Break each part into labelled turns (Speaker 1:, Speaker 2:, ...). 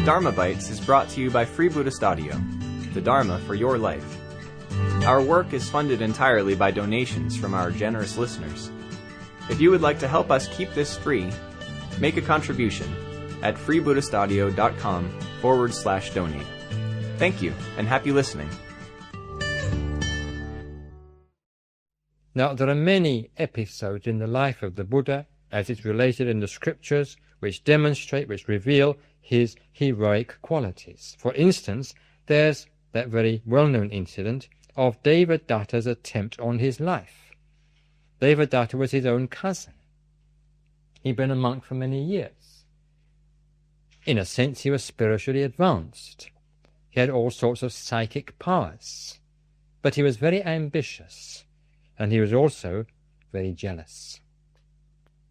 Speaker 1: Dharma Bites is brought to you by Free Buddhist Audio, the Dharma for your life. Our work is funded entirely by donations from our generous listeners. If you would like to help us keep this free, make a contribution at freebuddhistaudio.com/donate. Thank you, and happy listening.
Speaker 2: Now, there are many episodes in the life of the Buddha, as it's related in the scriptures, which demonstrate, which reveal his heroic qualities. For instance, there's that very well-known incident of Devadatta's attempt on his life. Devadatta was his own cousin. He'd been a monk for many years. In a sense, he was spiritually advanced. He had all sorts of psychic powers. But he was very ambitious, and he was also very jealous.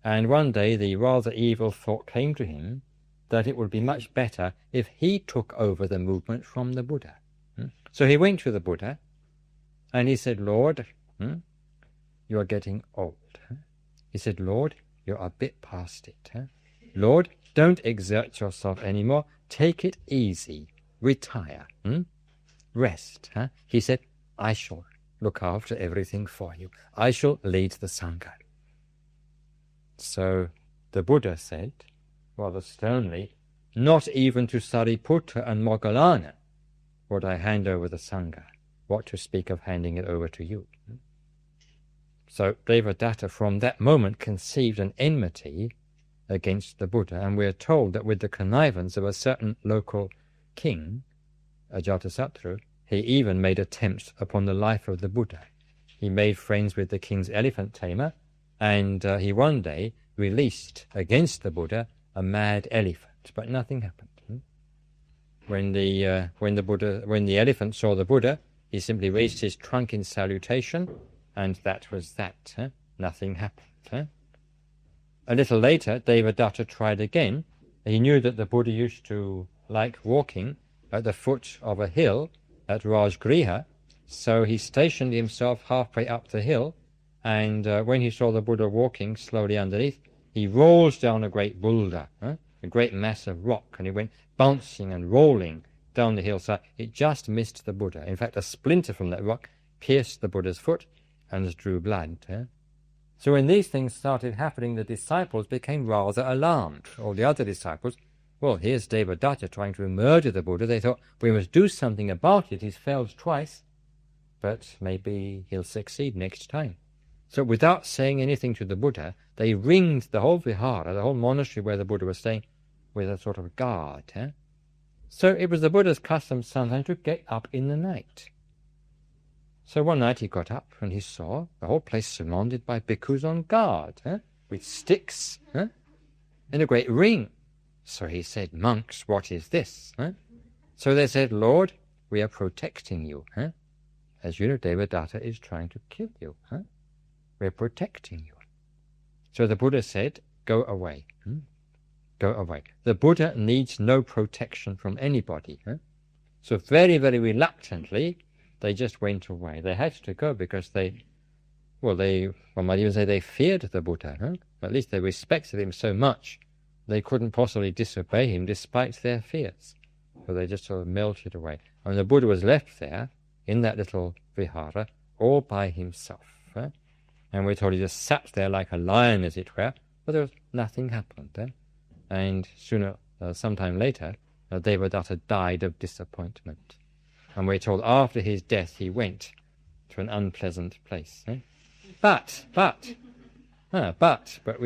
Speaker 2: And one day the rather evil thought came to him that it would be much better if he took over the movement from the Buddha. So he went to the Buddha, and he said, "Lord, you are getting old." He said, "Lord, you're a bit past it. Lord, don't exert yourself anymore. Take it easy. Retire. Rest." He said, "I shall look after everything for you. I shall lead the Sangha." So the Buddha said, rather sternly, "Not even to Sariputta and Moggallana would I hand over the Sangha. What to speak of handing it over to you?" So Devadatta from that moment conceived an enmity against the Buddha, and we're told that with the connivance of a certain local king, Ajatasattu, he even made attempts upon the life of the Buddha. He made friends with the king's elephant tamer, and he one day released against the Buddha a mad elephant, but nothing happened. When the elephant saw the Buddha, he simply raised his trunk in salutation, and that was that. Nothing happened. A little later, Devadatta tried again. He knew that the Buddha used to like walking at the foot of a hill at Rajgriha, so he stationed himself halfway up the hill, and when he saw the Buddha walking slowly underneath, he rolls down a great boulder, a great mass of rock, and he went bouncing and rolling down the hillside. It just missed the Buddha. In fact, a splinter from that rock pierced the Buddha's foot and drew blood. So when these things started happening, the disciples became rather alarmed. All the other disciples, well, here's Devadatta trying to murder the Buddha. They thought, we must do something about it. He's failed twice, but maybe he'll succeed next time. So without saying anything to the Buddha, they ringed the whole vihara, the whole monastery where the Buddha was staying, with a sort of guard. So it was the Buddha's custom sometimes to get up in the night. So one night he got up and he saw the whole place surrounded by bhikkhus on guard, with sticks, in a great ring. So he said, "Monks, what is this?" So they said, "Lord, we are protecting you. As you know, Devadatta is trying to kill you. We're protecting you." So the Buddha said, "Go away. Go away." The Buddha needs no protection from anybody. So very, very reluctantly, they just went away. They had to go because one might even say they feared the Buddha. At least they respected him so much they couldn't possibly disobey him despite their fears. So they just sort of melted away. And the Buddha was left there in that little vihara all by himself. And we're told he just sat there like a lion, as it were, but there was nothing happened. And sometime later, Devadatta died of disappointment. And we're told after his death he went to an unpleasant place. But we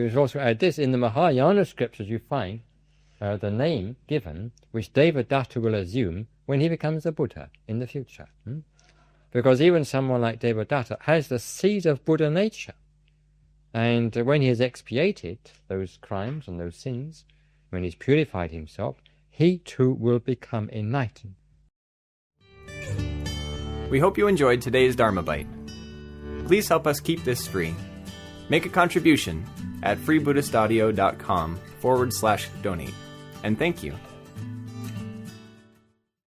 Speaker 2: must also add this, in the Mahayana scriptures you find the name given which Devadatta will assume when he becomes a Buddha in the future. Because even someone like Devadatta has the seed of Buddha nature. And when he has expiated those crimes and those sins, when he's purified himself, he too will become enlightened.
Speaker 1: We hope you enjoyed today's Dharma Bite. Please help us keep this free. Make a contribution at freebuddhistaudio.com/donate. And thank you.